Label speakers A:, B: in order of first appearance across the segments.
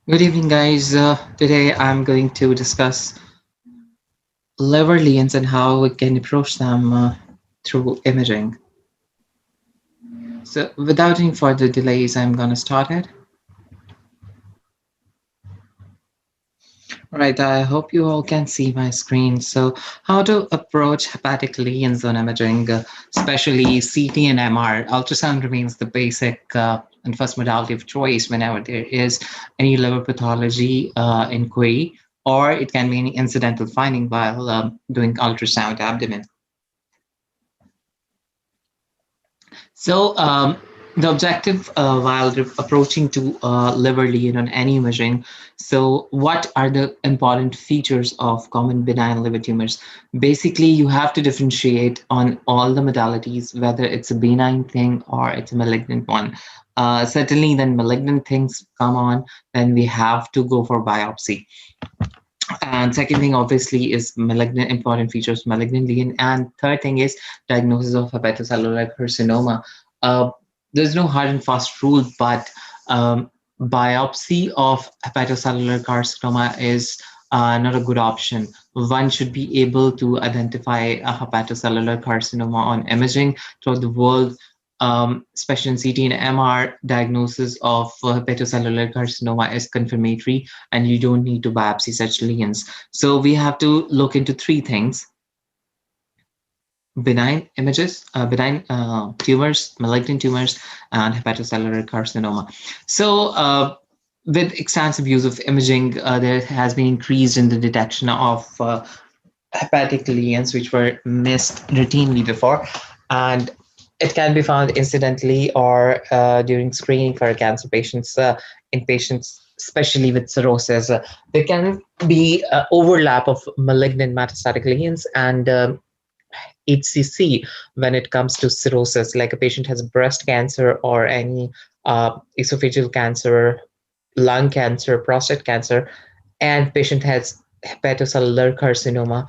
A: Good evening, guys. Today I'm going to discuss liver lesions and how we can approach them through imaging. So, without any further delays, I'm going to start it. Right, I hope you all can see my screen. So, how to approach hepatic lesions on imaging, especially CT and MR? Ultrasound remains the basic and first modality of choice whenever there is any liver pathology inquiry, or it can be any incidental finding while doing ultrasound abdomen. So the objective while approaching to liver lesion on any imaging, so what are the important features of common benign liver tumors? Basically, you have to differentiate on all the modalities, whether it's a benign thing or it's a malignant one. Certainly, then malignant things come on, then we have to go for biopsy. And second thing, obviously, is malignant important features, malignant lesion. And third thing is diagnosis of hepatocellular carcinoma. Uh, there's no hard and fast rule, but biopsy of hepatocellular carcinoma is not a good option. One should be able to identify a hepatocellular carcinoma on imaging throughout the world, especially in CT and MR. Diagnosis of hepatocellular carcinoma is confirmatory, and you don't need to biopsy such lesions. So we have to look into three things: benign tumors, malignant tumors, and hepatocellular carcinoma. So with extensive use of imaging, there has been increase in the detection of hepatic lesions, which were missed routinely before, and it can be found incidentally or during screening for cancer patients. In patients, especially with cirrhosis, there can be overlap of malignant metastatic lesions and HCC when it comes to cirrhosis. Like a patient has breast cancer or any esophageal cancer, lung cancer, prostate cancer, and patient has hepatocellular carcinoma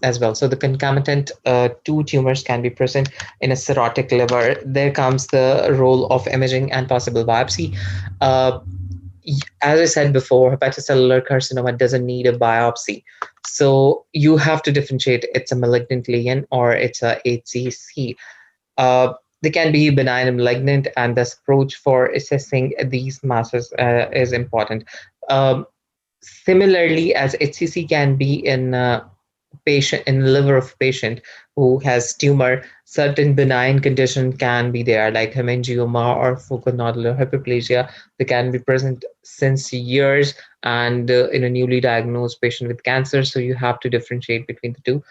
A: as well. So the concomitant two tumors can be present in a cirrhotic liver. There comes the role of imaging and possible biopsy. Uh, as I said before, hepatocellular carcinoma doesn't need a biopsy. So you have to differentiate it's a malignant lesion or it's a HCC. They can be benign and malignant, and this approach for assessing these masses is important. Um, Similarly, as HCC can be in patient in the liver of patient who has tumor, certain benign condition can be there, like hemangioma or focal nodular hyperplasia. They can be present since years and in a newly diagnosed patient with cancer. So you have to differentiate between the two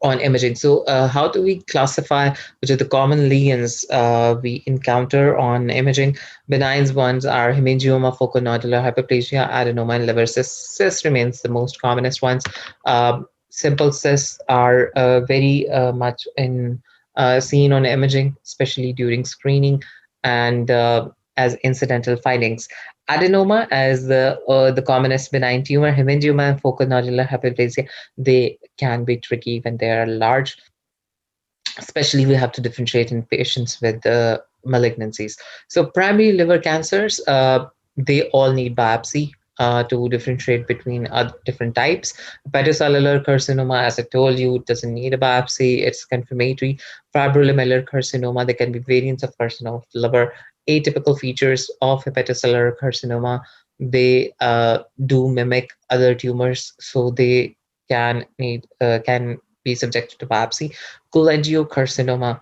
A: on imaging. So how do we classify which are the common lesions we encounter on imaging? Benign ones are hemangioma, focal nodular hyperplasia, adenoma, and liver cysts. Cyst remains the most commonest ones. Simple cysts are very much in seen on imaging, especially during screening and as incidental findings. Adenoma as the commonest benign tumor, hemangioma and focal nodular hyperplasia, they can be tricky when they are large. Especially, we have to differentiate in patients with malignancies. So, primary liver cancers, they all need biopsy to differentiate between different types. Hepatocellular carcinoma, as I told you, doesn't need a biopsy, it's confirmatory. Fibrolamellar carcinoma, there can be variants of carcinoma of the liver. Atypical features of hepatocellular carcinoma, they do mimic other tumors, so they can be subjected to biopsy. Cholangiocarcinoma,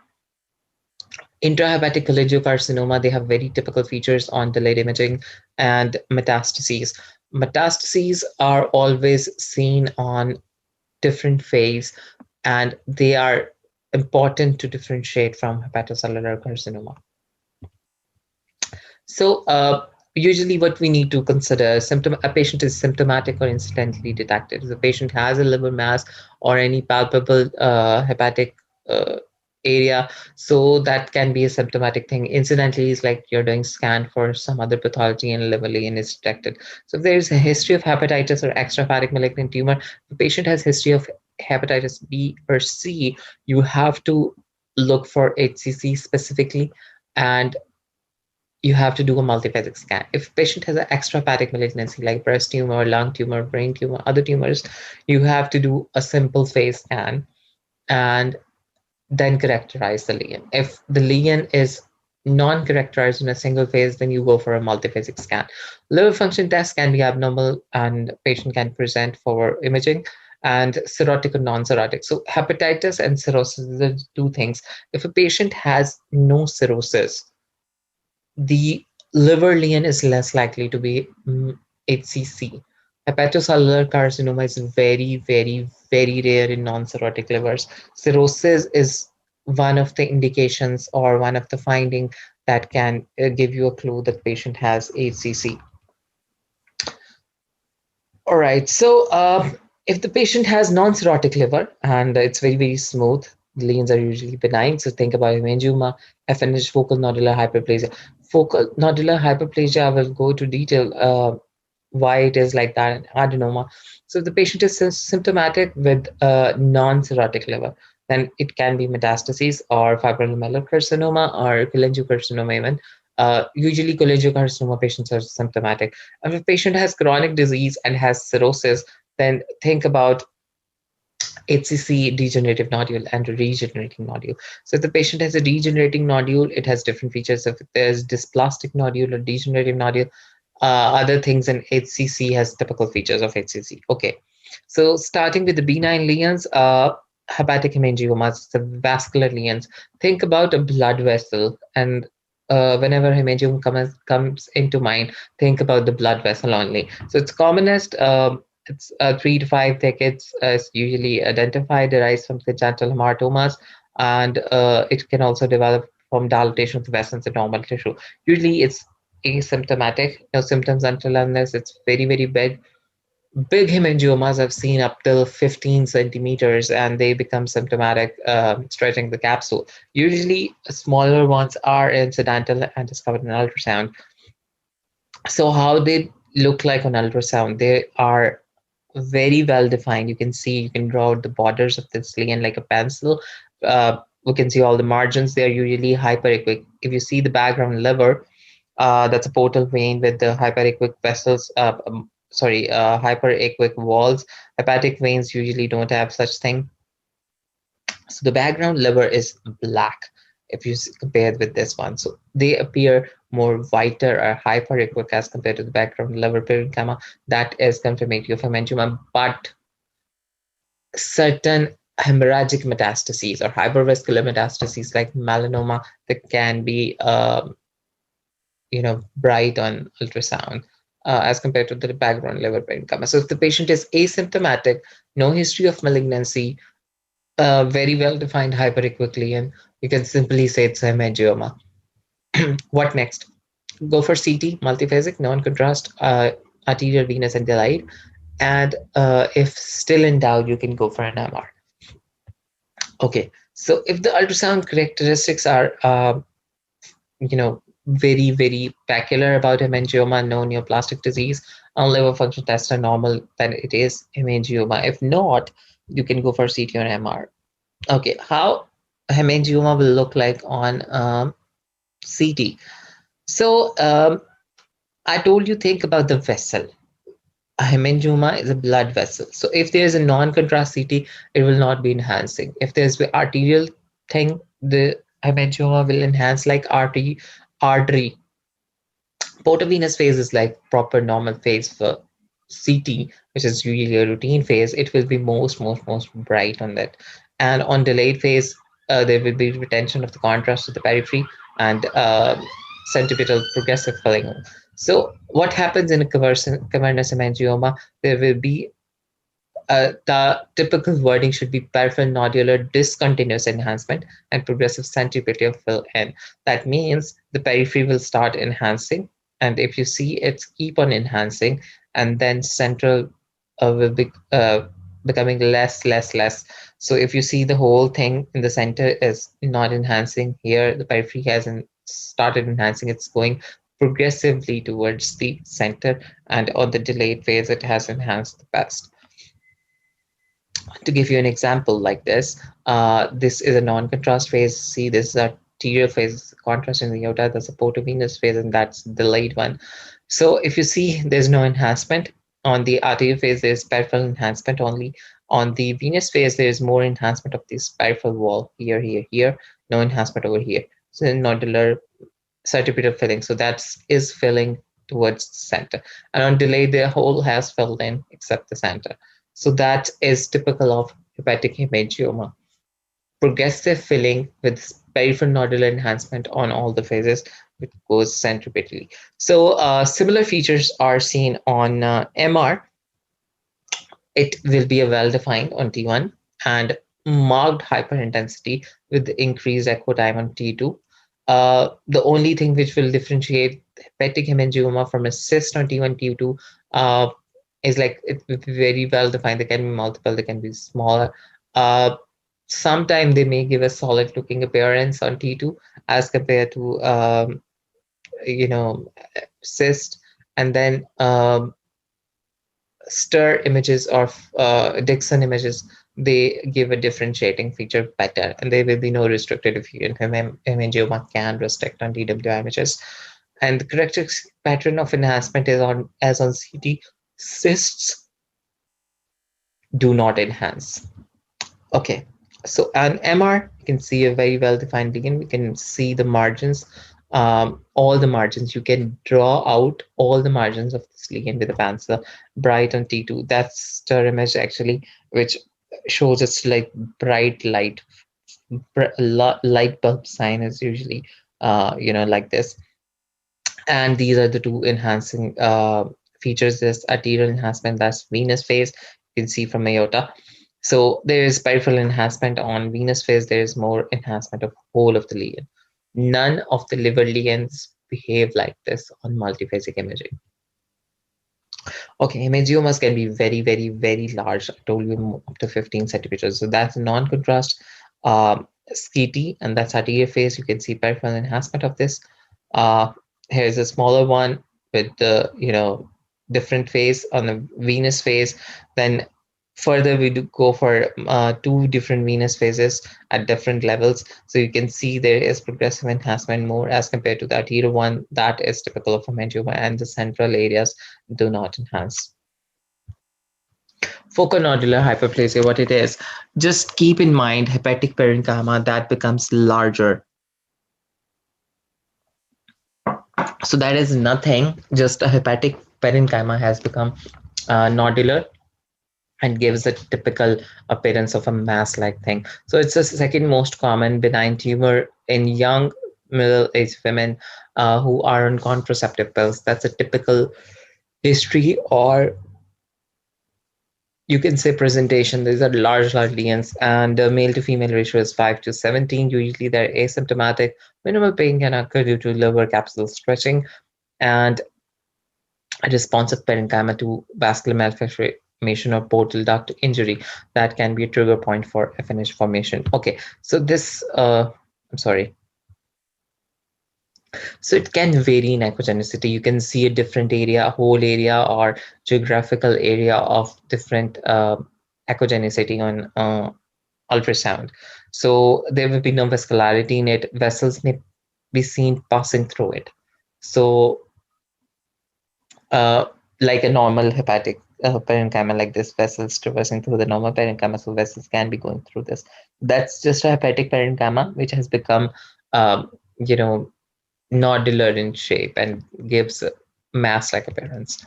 A: intrahepatic cholangiocarcinoma, they have very typical features on delayed imaging and metastases. Metastases are always seen on different phase, and they are important to differentiate from hepatocellular carcinoma. So usually what we need to consider, symptom a patient is symptomatic or incidentally detected. If the patient has a liver mass or any palpable hepatic area, so that can be a symptomatic thing. Incidentally is like you're doing scan for some other pathology and liver lesion is detected. So if there is a history of hepatitis or extrahepatic malignant tumor, if the patient has history of hepatitis B or C, you have to look for HCC specifically, and you have to do a multiphasic scan. If a patient has an extrahepatic malignancy like breast tumor, lung tumor, brain tumor, other tumors, you have to do a simple phase scan and then characterize the lesion. If the lesion is non-characterized in a single phase, then you go for a multiphasic scan. Liver function test can be abnormal and patient can present for imaging, and cirrhotic or non-cirrhotic. So hepatitis and cirrhosis are the two things. If a patient has no cirrhosis, the liver lesion is less likely to be HCC. Hepatocellular carcinoma is very, very, very rare in non-cirrhotic livers. Cirrhosis is one of the indications or one of the finding that can give you a clue that patient has HCC. All right, so if the patient has non-cirrhotic liver and it's very, very smooth, the lesions are usually benign. So think about hemangioma, FNH, focal nodular hyperplasia. Focal nodular hyperplasia, I will go to detail why it is like that, and adenoma. So if the patient is symptomatic with non-cirrhotic liver, then it can be metastases or fibrolamellar carcinoma or cholangiocarcinoma even. Usually cholangiocarcinoma patients are symptomatic. If a patient has chronic disease and has cirrhosis, then think about HCC, degenerative nodule, and regenerating nodule. So if the patient has a degenerating nodule, it has different features. If there's dysplastic nodule or degenerative nodule, other things in HCC has typical features of HCC. Okay, so starting with the benign lesions, hepatic hemangiomas, the vascular lesions. Think about a blood vessel, and whenever hemangioma comes into mind, think about the blood vessel only. So it's commonest. It's 3 to 5 decades is usually identified, derives from congenital hematomas, and it can also develop from dilatation of the vessels in normal tissue. Usually it's asymptomatic, no symptoms until unless it's very, very big. Big hemangiomas I've seen up till 15 centimeters and they become symptomatic, stretching the capsule. Usually, smaller ones are incidental and discovered in ultrasound. So, how they look like on ultrasound? They are very well defined. You can see, you can draw out the borders of this lesion like a pencil. We can see all the margins. They are usually hyperequic. If you see the background liver, that's a portal vein with the hyperequic vessels. Hyperequic walls. Hepatic veins usually don't have such thing. So the background liver is black if you compare it with this one. So they appear more whiter or hyperequic as compared to the background liver parenchyma. That is confirmatory of hemangioma, but certain hemorrhagic metastases or hypervascular metastases like melanoma that can be bright on ultrasound as compared to the background liver parenchyma. So if the patient is asymptomatic, no history of malignancy, very well defined hyperequickly, and you can simply say it's hemangioma. What next? Go for CT, multiphasic, non-contrast, arterial, venous, and delayed. And if still in doubt, you can go for an MR. Okay, so if the ultrasound characteristics are, very, very peculiar about hemangioma, no neoplastic disease, and liver function tests are normal, then it is hemangioma. If not, you can go for CT or MR. Okay, how hemangioma will look like on CT. So I told you, think about the vessel. A hemangioma is a blood vessel. So if there is a non-contrast CT, it will not be enhancing. If there's the arterial thing, the hemangioma will enhance like artery. Portovenous phase is like proper normal phase for CT, which is usually a routine phase. It will be most bright on that. And on delayed phase, there will be retention of the contrast to the periphery and centripetal progressive filling. So what happens in a cavernous hemangioma? There will be the typical wording should be peripheral nodular discontinuous enhancement and progressive centripetal fill in. That means the periphery will start enhancing, and if you see it's keep on enhancing, and then central will be becoming less. So if you see the whole thing in the center is not enhancing, here the periphery hasn't started enhancing, it's going progressively towards the center, and on the delayed phase it has enhanced the best. To give you an example like this is a non-contrast phase. See, this is a arterial phase, contrast in the aorta, that's a portovenous phase, and that's delayed one. So if you see, there's no enhancement. On the arterial phase, there's peripheral enhancement only. On the venous phase, there's more enhancement of this peripheral wall here, here, here. No enhancement over here. So nodular certificate filling. So that is filling towards the center. And on delay, the whole has filled in except the center. So that is typical of hepatic hemangioma. Progressive filling with peripheral nodular enhancement on all the phases, which goes centripetally. So similar features are seen on MR. It will be a well-defined on T1 and marked hyperintensity with increased echo time on T2. The only thing which will differentiate hepatic hemangioma from a cyst on T1, T2 is like it will be very well defined. They can be multiple, they can be smaller. Sometimes they may give a solid looking appearance on T2 as compared to you know, cyst, and then stir images or Dixon images, they give a differentiating feature better, and there will be no restricted if you hemangioma can restrict on DWI images. And the characteristic pattern of enhancement is on as on CT. Cysts do not enhance. Okay, so on MR, you can see a very well-defined lesion. We can see the margins, all the margins. You can draw out all the margins of this lesion with a pencil. Bright on T2. That's the image actually, which shows it's like bright light. Light bulb sign is usually, you know, like this. And these are the two enhancing features. This arterial enhancement, that's venous phase. You can see from aorta. So there is peripheral enhancement on venous phase. There is more enhancement of whole of the lesion. None of the liver lesions behave like this on multiphasic imaging. Okay, hemangiomas can be very, very, very large. I told you up to 15 centimeters. So that's non-contrast CT, and that's arterial phase. You can see peripheral enhancement of this. Here's a smaller one with the, you know, different phase on the venous phase. Then further we do go for two different venous phases at different levels. So you can see there is progressive enhancement more as compared to the arterial one. That is typical of hemangioma, and the central areas do not enhance. Focal-nodular hyperplasia, what it is, just keep in mind hepatic parenchyma that becomes larger. So that is nothing, just a hepatic parenchyma has become nodular and gives a typical appearance of a mass-like thing. So it's the second most common benign tumor in young middle-aged women who are on contraceptive pills. That's a typical history, or you can say presentation. These are large lesions, and the male to female ratio is 5 to 17. Usually they're asymptomatic. Minimal pain can occur due to lower capsule stretching and a responsive parenchyma to vascular malformation or portal duct injury. That can be a trigger point for FNH formation. Okay, so this, I'm sorry. So it can vary in echogenicity. You can see a different area, a whole area or geographical area of different echogenicity on ultrasound. So there will be no vascularity in it. Vessels may be seen passing through it. So like a normal hepatic parenchyma, like this, vessels traversing through the normal parenchyma, so vessels can be going through this. That's just a hepatic parenchyma, which has become, you know, nodular in shape and gives a mass-like appearance.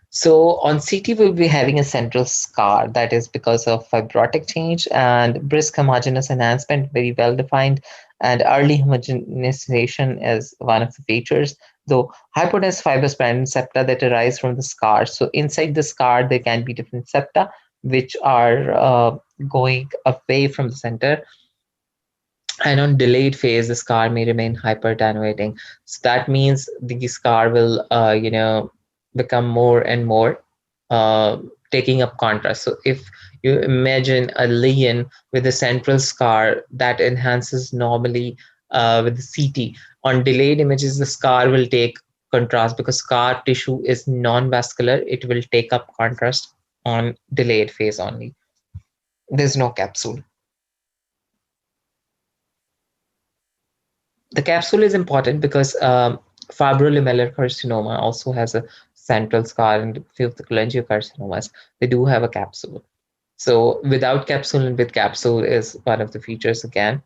A: So on CT, we'll be having a central scar that is because of fibrotic change and brisk homogeneous enhancement, very well defined, and early homogenization is one of the features. Though hypodense fibrous parent septa that arise from the scar. So inside the scar, there can be different septa which are going away from the center. And on delayed phase, the scar may remain hyperattenuating. So that means the scar will, you know, become more and more taking up contrast. So if you imagine a lesion with a central scar that enhances normally with the CT, on delayed images, the scar will take contrast because scar tissue is non-vascular. It will take up contrast on delayed phase only. There's no capsule. The capsule is important because fibrolamellar carcinoma also has a central scar, and a few of the cholangiocarcinomas, they do have a capsule. So without capsule and with capsule is one of the features again.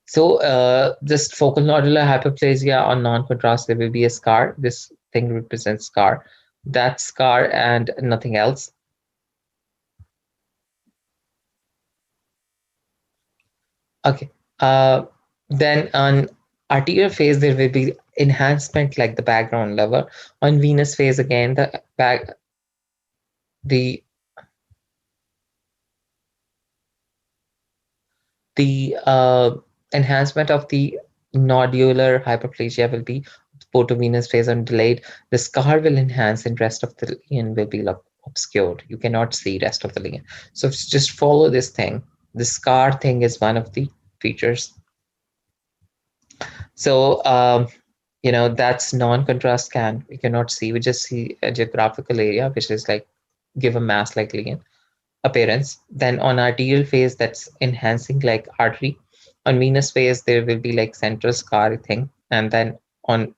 A: So just focal nodular hyperplasia on non-contrast, there will be a scar. This thing represents scar. That scar and nothing else. Okay. Then on arterial phase, there will be enhancement like the background level. On venous phase, again, the the enhancement of the nodular hyperplasia will be photovenous phase on delayed. The scar will enhance and rest of the lesion will be like obscured. You cannot see rest of the lesion. So just follow this thing. The scar thing is one of the features. So that's non-contrast scan. We cannot see. We just see a geographical area, which is like give a mass-like lesion appearance. Then on arterial phase, that's enhancing like artery. On venous phase, there will be like central scar thing, and then on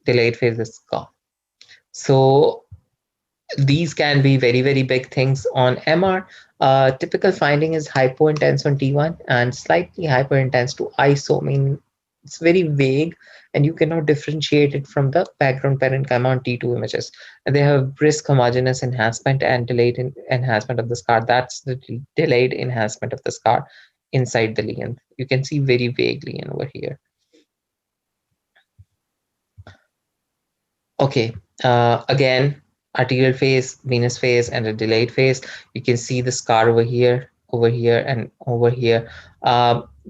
A: delayed phase is scar. So these can be very, very big things on MR. Typical finding is hypointense on T1 and slightly hyperintense to ISO. I mean, it's very vague and you cannot differentiate it from the background parenchyma on T2 images. And they have brisk homogeneous enhancement and delayed enhancement of the scar. That's the delayed enhancement of the scar inside the lesion. You can see very vaguely over here. Okay, again, arterial phase, venous phase, and a delayed phase. You can see the scar over here, and over here.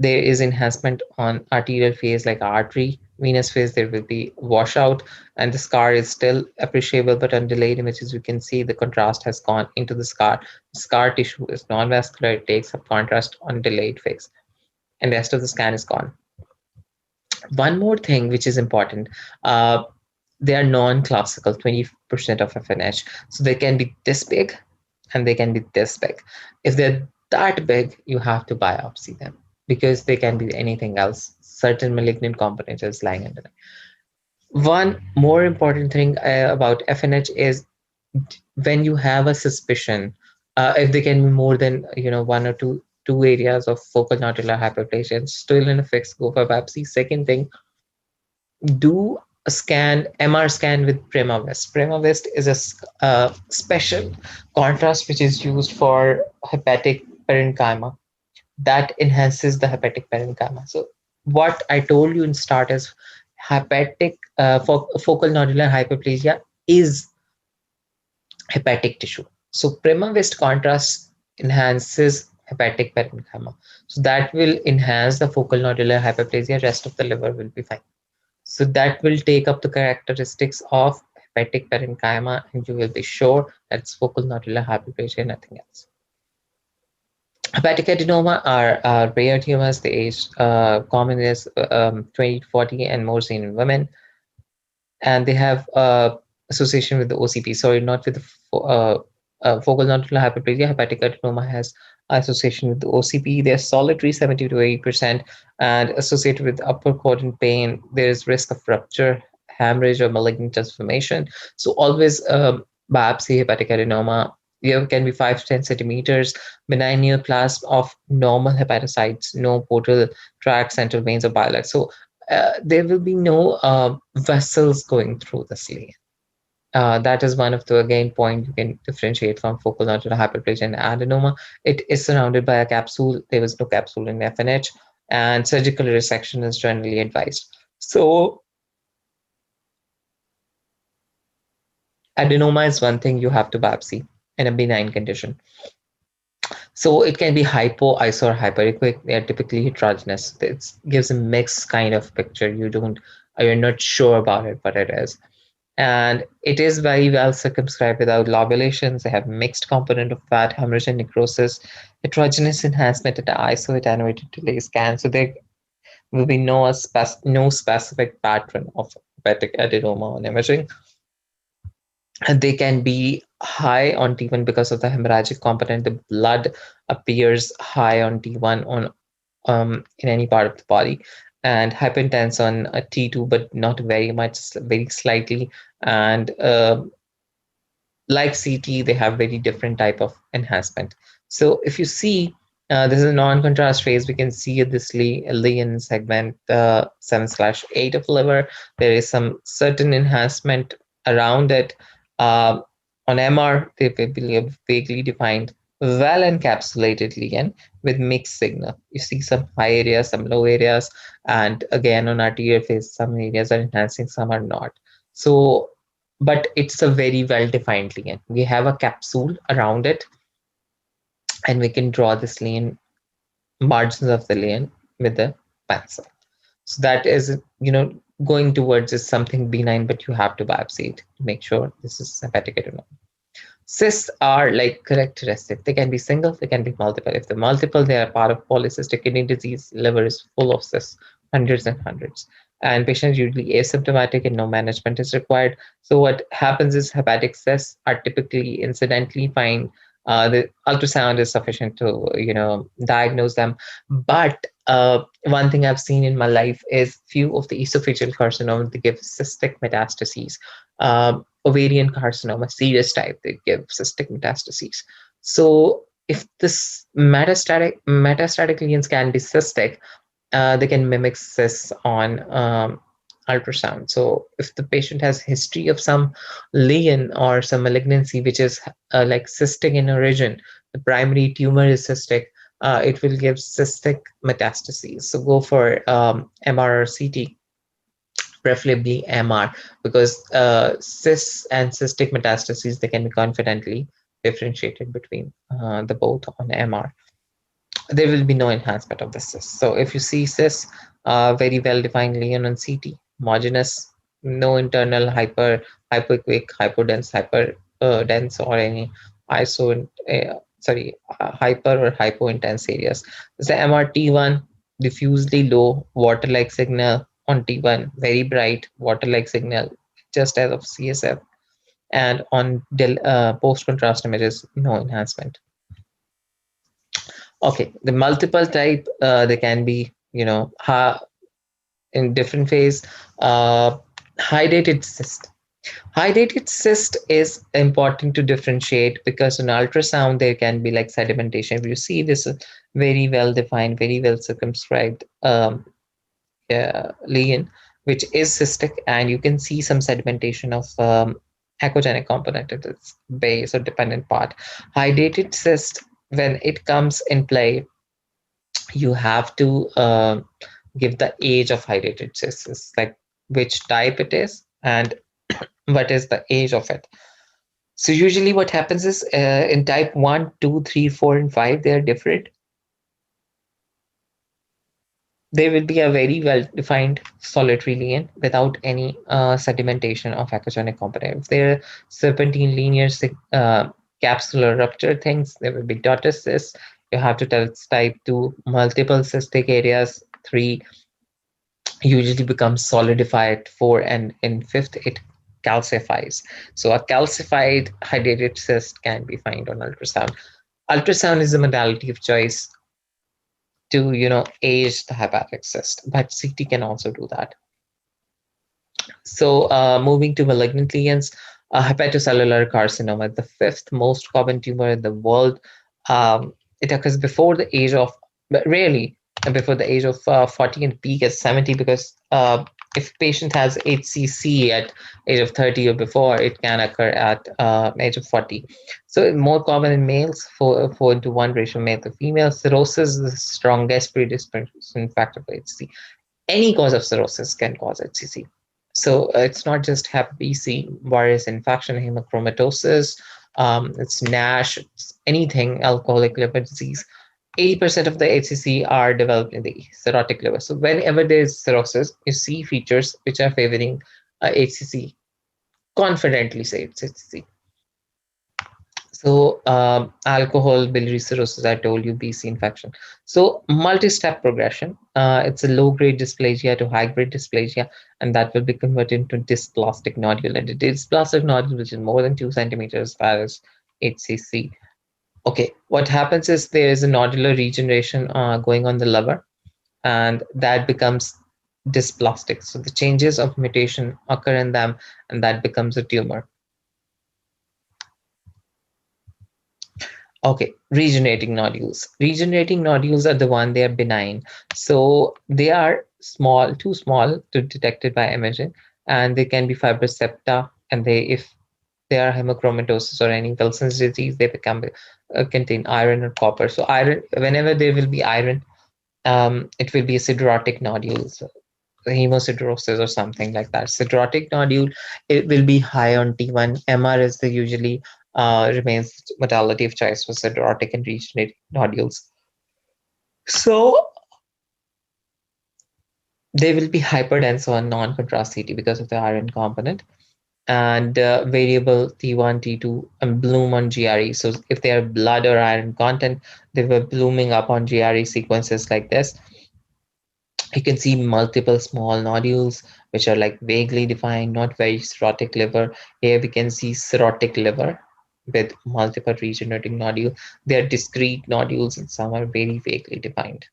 A: There is enhancement on arterial phase like artery. Venous phase, there will be washout, and the scar is still appreciable, but on delayed images, you can see the contrast has gone into the scar. Scar tissue is non-vascular, it takes up contrast on delayed phase, and the rest of the scan is gone. One more thing which is important, they are non-classical, 20% of FNH. So they can be this big and they can be this big. If they're that big, you have to biopsy them because they can be anything else. Certain malignant component is lying under them. One more important thing about FNH is when you have a suspicion, if they can be more than one or two areas of focal nodular hyperplasia, still in a fix, go for biopsy. Second thing, do a scan, MR scan with PrimaVest. PrimaVest is a special contrast which is used for hepatic parenchyma that enhances the hepatic parenchyma. So what I told you in start is hepatic focal nodular hyperplasia is hepatic tissue. So PrimaVest contrast enhances hepatic parenchyma. So that will enhance the focal nodular hyperplasia. Rest of the liver will be fine. So that will take up the characteristics of hepatic parenchyma, and you will be sure that's focal nodular hyperplasia, nothing else. Hepatic adenoma are rare tumors. The age common is 20 to 40 and more seen in women. And they have association with the OCP. Sorry, not with the focal nodular hyperplasia. Hepatic adenoma has association with the OCP. They're solitary, 70 to 80%, and associated with upper quadrant pain. There is risk of rupture, hemorrhage, or malignant transformation. So always biopsy hepatic adenoma. Here can be 5 to 10 centimeters, benign neoplasm of normal hepatocytes, no portal tract, central veins, or bile. So there will be no vessels going through the lesion. That is one of the again point you can differentiate from focal nodular hyperplasia and adenoma. It is surrounded by a capsule. There was no capsule in FNH, and surgical resection is generally advised. So adenoma is one thing you have to biopsy in a benign condition. So it can be hypo, iso, or hyperechoic. They are typically heterogeneous. It gives a mixed kind of picture. You're not sure about it, but it is. And it is very well circumscribed without lobulations. They have mixed component of fat, hemorrhage, and necrosis, heterogeneous enhancement, and iso attenuated delay scan. So there will be no specific pattern of hepatic adenoma on imaging. And they can be high on T1 because of the hemorrhagic component. The blood appears high on T1 in any part of the body. and hyperintense on a T2, but not very much, very slightly. And like CT, they have very different type of enhancement. So if you see, this is a non-contrast phase. We can see this lean segment 7/8 of liver. There is some certain enhancement around it. Uh, on MR, they will be vaguely defined, well encapsulated lean with mixed signal. You see some high areas, some low areas, and again on arterial phase, some areas are enhancing, some are not. So but it's a very well defined lean. We have a capsule around it, and we can draw this lean margins of the lean with the pencil. So that is, going towards is something benign, but you have to biopsy it to make sure this is hepatic adenoma. Cysts are like characteristic. They can be single, they can be multiple. If they're multiple, they are part of polycystic kidney disease. Liver is full of cysts, hundreds and hundreds. And patients usually asymptomatic and no management is required. So what happens is hepatic cysts are typically incidentally fine. The ultrasound is sufficient to, diagnose them. But one thing I've seen in my life is few of the esophageal carcinomas, they give cystic metastases. Ovarian carcinoma, serious type, they give cystic metastases. So if this metastatic lesions can be cystic, they can mimic cysts on ultrasound. So if the patient has history of some lesion or some malignancy, which is like cystic in origin, the primary tumor is cystic, it will give cystic metastases. So go for MR or CT, preferably MR, because cysts and cystic metastases, they can be confidently differentiated between the both on MR. There will be no enhancement of the cyst. So if you see cysts, very well defined lesion on CT, homogeneous, no internal hypoequic, hypodense, hyper dense, or any hyper or hypointense areas. The MRT1, diffusely low water-like signal on T1, very bright water-like signal, just as of CSF, and on post-contrast images, no enhancement. Okay, the multiple type, they can be, in different phase. Hydrated cyst. Hydrated cyst is important to differentiate because in ultrasound there can be like sedimentation. If you see this very well defined, very well circumscribed lesion, which is cystic, and you can see some sedimentation of echogenic component at its base or dependent part. Hydrated cyst, when it comes in play, you have to give the age of hydrated cysts, like which type it is and what is the age of it. So usually what happens is in type 1, 2, 3, 4, and 5, they are different. There will be a very well-defined solitary lesion without any sedimentation of echogenic component. If there are serpentine linear capsular rupture things, there will be daughter cysts. You have to tell it's type 2, multiple cystic areas, 3 usually becomes solidified, 4, and in 5th, it calcifies. So a calcified hydrated cyst can be found on ultrasound. Ultrasound is a modality of choice to age the hepatic cyst, but CT can also do that. So moving to malignant lesions, hepatocellular carcinoma, the 5th most common tumor in the world. It occurs before the age of, but rarely before the age of 40 and peak at 70, because if patient has HCC at age of 30 or before, it can occur at age of 40. So more common in males, 4:1 ratio male to female. Cirrhosis is the strongest predisposition factor for HCC. Any cause of cirrhosis can cause HCC. So it's not just Hep B, C, virus infection, hemochromatosis, it's NASH, it's anything, alcoholic liver disease. 80% of the HCC are developed in the cirrhotic liver. So whenever there is cirrhosis, you see features which are favoring HCC. Confidently say it's HCC. So alcohol, biliary cirrhosis, I told you, BC infection. So multi-step progression. It's a low-grade dysplasia to high-grade dysplasia, and that will be converted into dysplastic nodule. And the dysplastic nodule, which is more than 2 centimeters, that is HCC. Okay, what happens is there is a nodular regeneration going on the liver, and that becomes dysplastic. So the changes of mutation occur in them, and that becomes a tumor. Okay, regenerating nodules. Regenerating nodules are the one they are benign. So they are small, too small to detected by imaging, and they can be fibrous septa. And they, if they are hemochromatosis or any Wilson's disease, they become contain iron or copper. So iron, whenever there will be iron, it will be a siderotic nodule, so hemosiderosis or something like that. Siderotic nodule, it will be high on T1. MR is the usually remains modality of choice for siderotic and regenerating nodules. So they will be hyperdense on non-contrast CT because of the iron component, and variable T1, T2, and bloom on GRE. So if they are blood or iron content, they were blooming up on GRE sequences like this. You can see multiple small nodules, which are like vaguely defined, not very cirrhotic liver. Here we can see cirrhotic liver with multiple regenerating nodule. They are discrete nodules and some are very vaguely defined.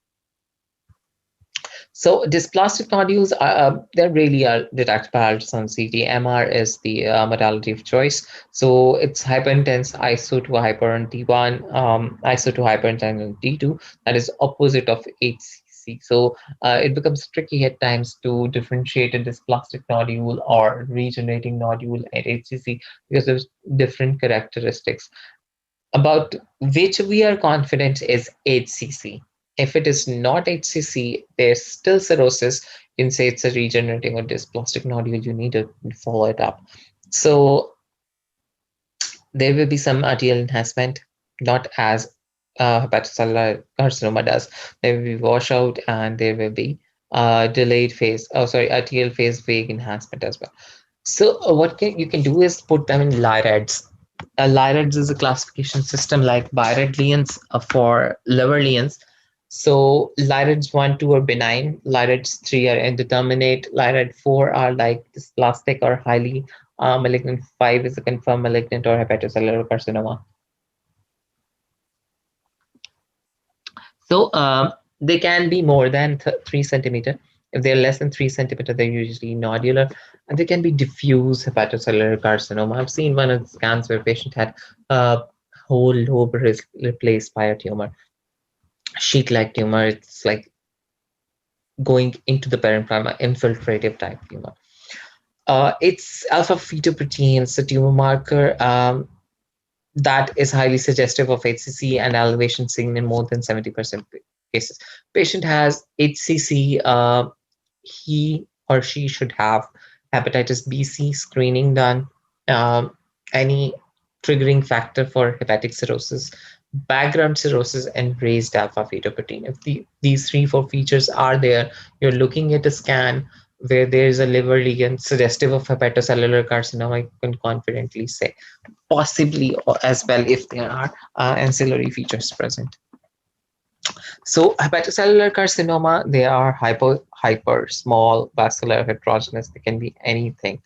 A: So dysplastic nodules are they really are detected by ultrasound CT. MR is the modality of choice. So it's hyperintense ISO to hyper on T1, ISO to hyperintense on T2. That is opposite of HCC. So it becomes tricky at times to differentiate a dysplastic nodule or regenerating nodule at HCC because there's different characteristics. About which we are confident is HCC. If it is not HCC, there's still cirrhosis. You can say it's a regenerating or dysplastic nodule. You need to follow it up. So there will be some arterial enhancement, not as hepatocellular carcinoma does. There will be washout and there will be delayed phase, arterial phase vague enhancement as well. So what you can do is put them in Lyrides. Lyrides is a classification system like Byred lesions for liver lesions. So Lyrides 1, 2 are benign, Lyrides 3 are indeterminate, Lyride 4 are like dysplastic or highly malignant, 5 is a confirmed malignant or hepatocellular carcinoma. So they can be more than 3 centimeter. If they're less than 3 centimeter, they're usually nodular, and they can be diffuse hepatocellular carcinoma. I've seen one of the scans where a patient had a whole lobe replaced by a tumor, sheet-like tumor. It's like going into the parenchyma, infiltrative type tumor. It's alpha fetoprotein, it's a tumor marker that is highly suggestive of HCC and elevation seen in more than 70% cases. Patient has HCC, he or she should have hepatitis B/C screening done, any triggering factor for hepatic cirrhosis, background cirrhosis, and raised alpha fetoprotein. If these 3-4 features are there, you're looking at a scan where there is a liver lesion suggestive of hepatocellular carcinoma, you can confidently say, possibly as well if there are ancillary features present. So hepatocellular carcinoma, they are hyper small, vascular, heterogeneous. They can be anything.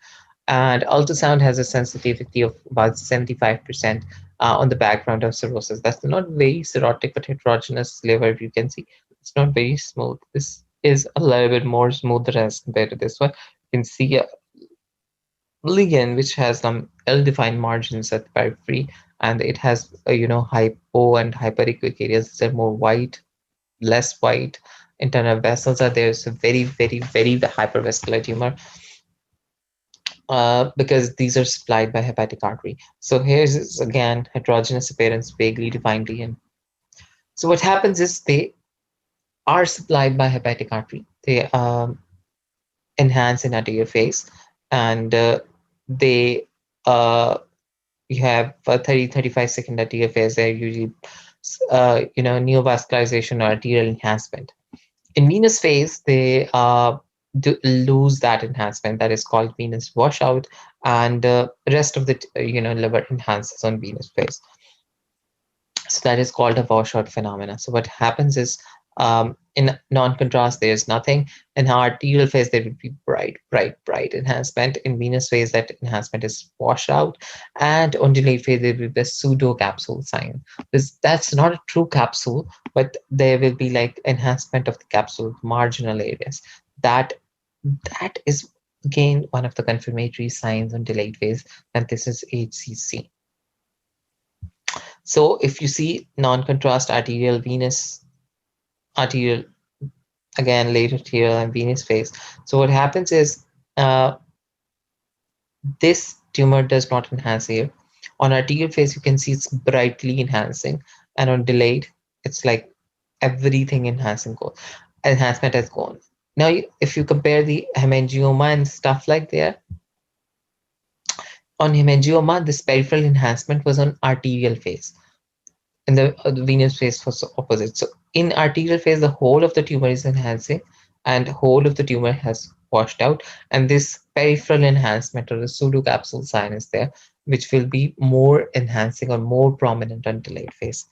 A: And ultrasound has a sensitivity of about 75% on the background of cirrhosis. That's not very cirrhotic, but heterogeneous liver, you can see it's not very smooth. This is a little bit more smoother as compared to this one. You can see a lesion which has some ill-defined margins at the periphery, and it has hypo and hyperechoic areas that are more white, less white. Internal vessels are there. So very, very, very hypervascular tumor because these are supplied by hepatic artery. So here's again heterogeneous appearance, vaguely defined lesion. So what happens is they are supplied by hepatic artery. They enhance in arterial phase, and they you have a 30-35 second arterial phase. They're usually neovascularization or arterial enhancement. In venous phase, they lose that enhancement. That is called venous washout, and the rest of the liver enhances on venous phase. So that is called a washout phenomena. So what happens is in non-contrast, there's nothing. In arterial phase, there would be bright, bright, bright enhancement. In venous phase, that enhancement is washed out. And on delayed phase, there will be a pseudo capsule sign. That's not a true capsule, but there will be like enhancement of the capsule marginal areas. That That is again one of the confirmatory signs on delayed phase that this is HCC. So if you see non-contrast arterial venous, arterial, again late arterial and venous phase. So what happens is uh, this tumor does not enhance here. On arterial phase, you can see it's brightly enhancing, and on delayed, it's like everything enhancement has gone. Now, if you compare the hemangioma and stuff like that, on hemangioma, this peripheral enhancement was on arterial phase, and the venous phase was opposite. So in arterial phase, the whole of the tumor is enhancing, and whole of the tumor has washed out, and this peripheral enhancement or the pseudocapsule sign is there, which will be more enhancing or more prominent on delayed phase.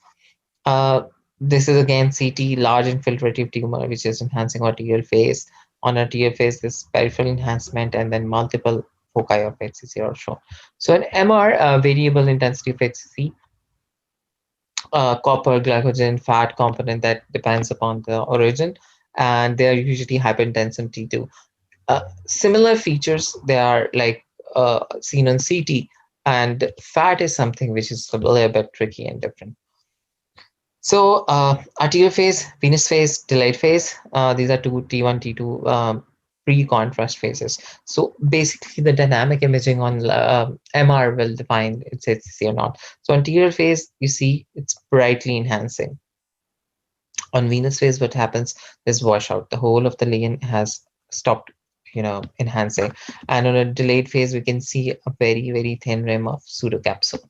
A: Uh, this is again CT, large infiltrative tumor, which is enhancing arterial phase. On arterial phase, this peripheral enhancement, and then multiple foci of HCC are shown. So an MR, variable intensity of HCC, copper, glycogen, fat component that depends upon the origin, and they are usually hypertense in T2. Similar features, they are like seen on CT, and fat is something which is a little bit tricky and different. So arterial phase, venous phase, delayed phase, these are two T1, T2 pre-contrast phases. So basically the dynamic imaging on MR will define it's HCC or not. So anterior phase, you see it's brightly enhancing. On venous phase, what happens is washout. The whole of the lesion has stopped, enhancing. And on a delayed phase, we can see a very, very thin rim of pseudocapsule.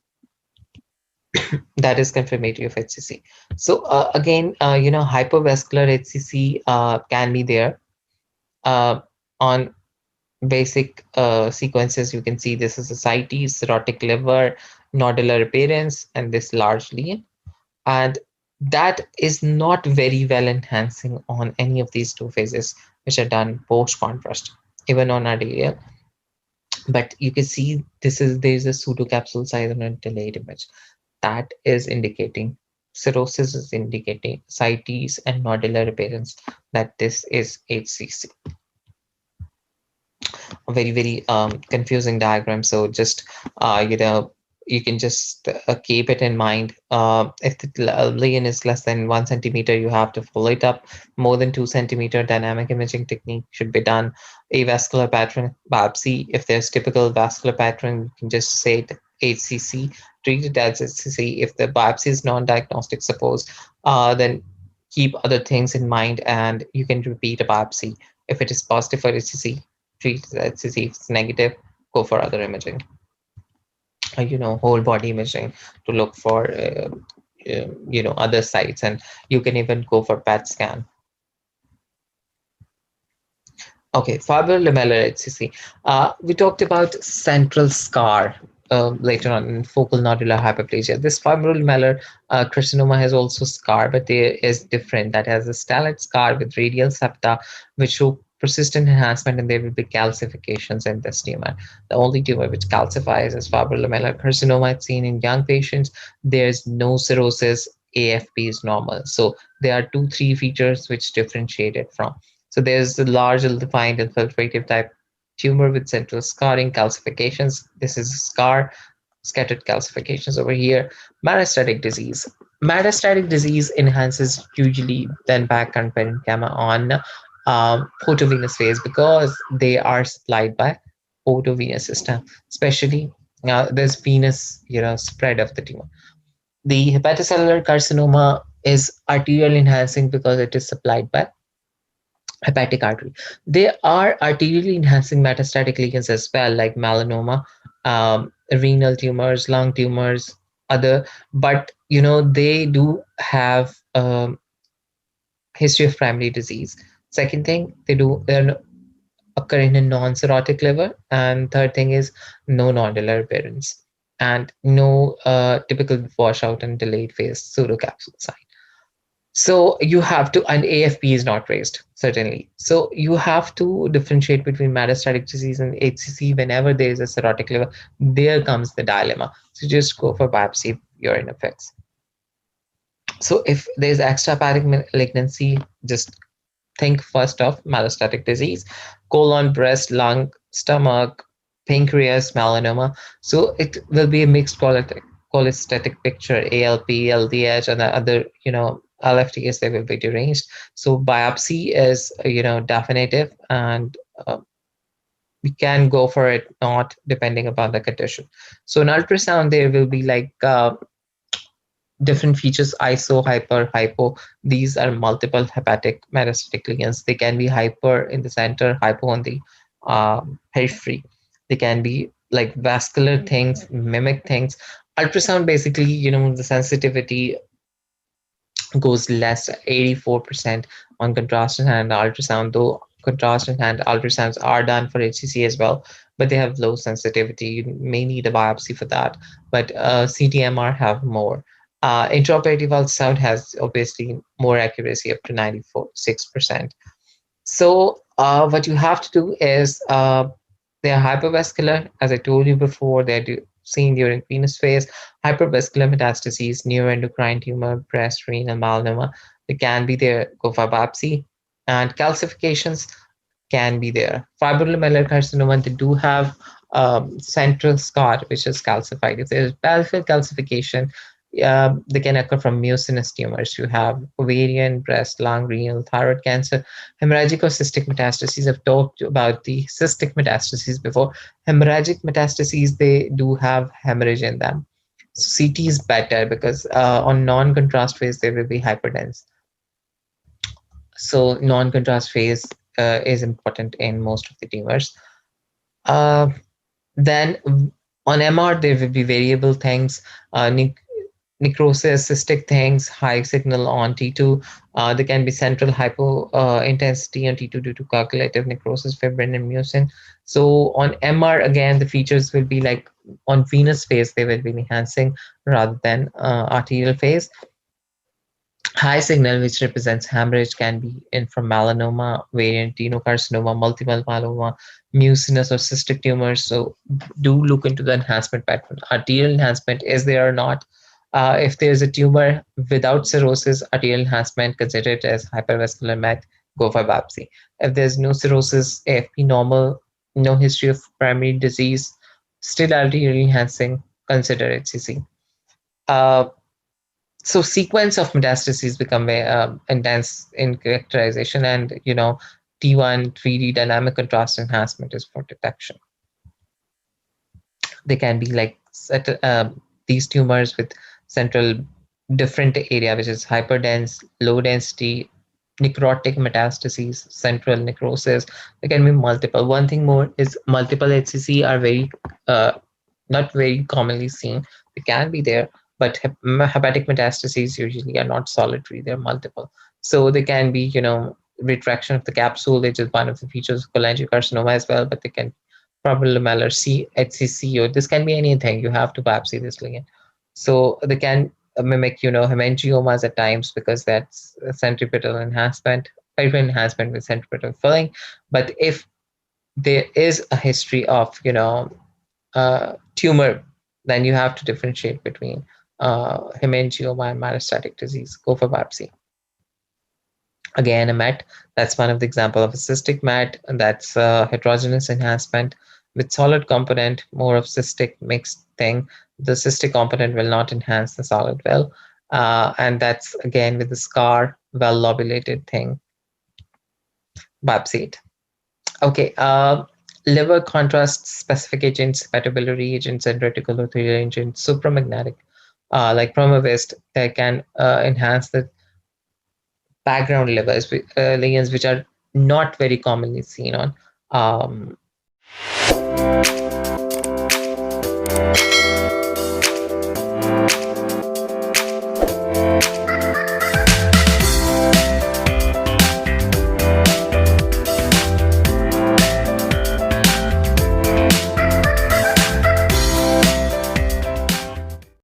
A: That is confirmatory of HCC. So again, hypervascular HCC can be there. On basic sequences, you can see this is ascites, cirrhotic liver, nodular appearance, and this large lesion. And that is not very well enhancing on any of these two phases, which are done post contrast, even on arterial. But you can see there's a pseudocapsule size on a delayed image. That is indicating cirrhosis, is indicating ascites and nodular appearance that this is HCC. A very, very confusing diagram. So just you can just keep it in mind. If the lesion is less than 1 centimeter, you have to follow it up. More than 2 centimeter, dynamic imaging technique should be done. Avascular pattern biopsy. If there's typical vascular pattern, you can just say it HCC, treat it as HCC. If the biopsy is non-diagnostic, suppose, then keep other things in mind, and you can repeat a biopsy. If it is positive for HCC, treat it as HCC. If it's negative, go for other imaging. Whole body imaging to look for other sites, and you can even go for PET scan. Okay, fibrolamellar HCC. We talked about central scar later on in focal nodular hyperplasia. This fibrolamellar carcinoma has also scar, but there is different. That has a stellate scar with radial septa, which show persistent enhancement, and there will be calcifications in this tumor. The only tumor which calcifies is fibrolamellar carcinoma. It's seen in young patients. There's no cirrhosis. AFP is normal. So there are 2-3 features which differentiate it from. So there's the large ill-defined infiltrative type tumor with central scarring, calcifications. This is a scar, scattered calcifications over here. Metastatic disease. Metastatic disease enhances usually then background parenchyma on photovenous phase, because they are supplied by photovenous system, especially there's venous spread of the tumor. The hepatocellular carcinoma is arterial enhancing because it is supplied by hepatic artery. There are arterially enhancing metastatic lesions as well, like melanoma, renal tumors, lung tumors, but they do have history of primary disease. Second thing, they occur in a non-cirrhotic liver, and third thing is no nodular appearance and no typical washout and delayed phase pseudocapsule sign. So you have to, and AFP is not raised, certainly. So you have to differentiate between metastatic disease and HCC. Whenever there is a cirrhotic liver, there comes the dilemma. So just go for biopsy urine effects. So if there's extrahepatic malignancy, just think first of metastatic disease. colon, breast, lung, stomach, pancreas, melanoma. So it will be a mixed cholestatic picture, ALP, LDH, and the other, LFTs, they will be deranged. So biopsy is, definitive, and we can go for it, not depending upon the condition. So in ultrasound, there will be like different features: iso, hyper, hypo. These are multiple hepatic metastatic lesions. They can be hyper in the center, hypo on the periphery. They can be like vascular things, mimic things. Ultrasound, basically, the sensitivity goes less, 84% on contrast enhanced ultrasound, though contrast enhanced ultrasounds are done for HCC as well, but they have low sensitivity. You may need a biopsy for that, but CTMR have more. Intraoperative ultrasound has obviously more accuracy, up to 94.6%. So what you have to do is they are hypervascular, as I told you before. They're seen during venous phase. Hypervascular metastases, neuroendocrine tumor, breast, renal, melanoma, they can be there. Go for biopsy. And calcifications can be there. Fibrolamellar carcinoma, they do have central scar which is calcified. If there's peripheral calcification, they can occur from mucinous tumors. You have ovarian, breast, lung, renal, thyroid cancer, hemorrhagic or cystic metastases. I've talked about the cystic metastases before. Hemorrhagic metastases, they do have hemorrhage in them. So CT is better because on non-contrast phase, they will be hyperdense. So non-contrast phase is important in most of the tumors. Uh, then on MR, there will be variable things, necrosis, cystic things, high signal on T2. There can be central hypo intensity on T2 due to coagulative necrosis, fibrin, and mucin. So on MR, again, the features will be like on venous phase, they will be enhancing rather than arterial phase. High signal, which represents hemorrhage, can be in from melanoma, variant adenocarcinoma, multiple myeloma, mucinous or cystic tumors. So do look into the enhancement pattern. Arterial enhancement, is there or not? If there's a tumor without cirrhosis, arterial enhancement, consider it as hypervascular met, go for biopsy. If there's no cirrhosis, AFP normal, no history of primary disease, still arterial enhancing, consider HCC. So sequence of metastases become intense in characterization, and T1 3D dynamic contrast enhancement is for detection. They can be like these tumors with central different area, which is hyperdense, low density, necrotic metastases, central necrosis. There can be multiple. One thing more is multiple HCC are very not very commonly seen. They can be there, but hepatic metastases usually are not solitary, they're multiple. So they can be, retraction of the capsule, which is one of the features of cholangiocarcinoma as well, but they can lamellar HCC, or this can be anything. You have to biopsy this ligand. So they can mimic, hemangiomas at times, because that's centripetal enhancement, peripheral enhancement with centripetal filling. But if there is a history of, tumor, then you have to differentiate between hemangioma and metastatic disease. Go for biopsy. Again, a MET, that's one of the example of a cystic MET, and that's heterogeneous enhancement with solid component, more of cystic mixed thing. The cystic component will not enhance the solid well. And that's again with the scar, well lobulated thing. Biopsy it. Okay, liver contrast specific agents, hepatobiliary agents, and reticuloendothelial agents, supramagnetic, like Promavist, that can enhance the background livers, lesions which are not very commonly seen on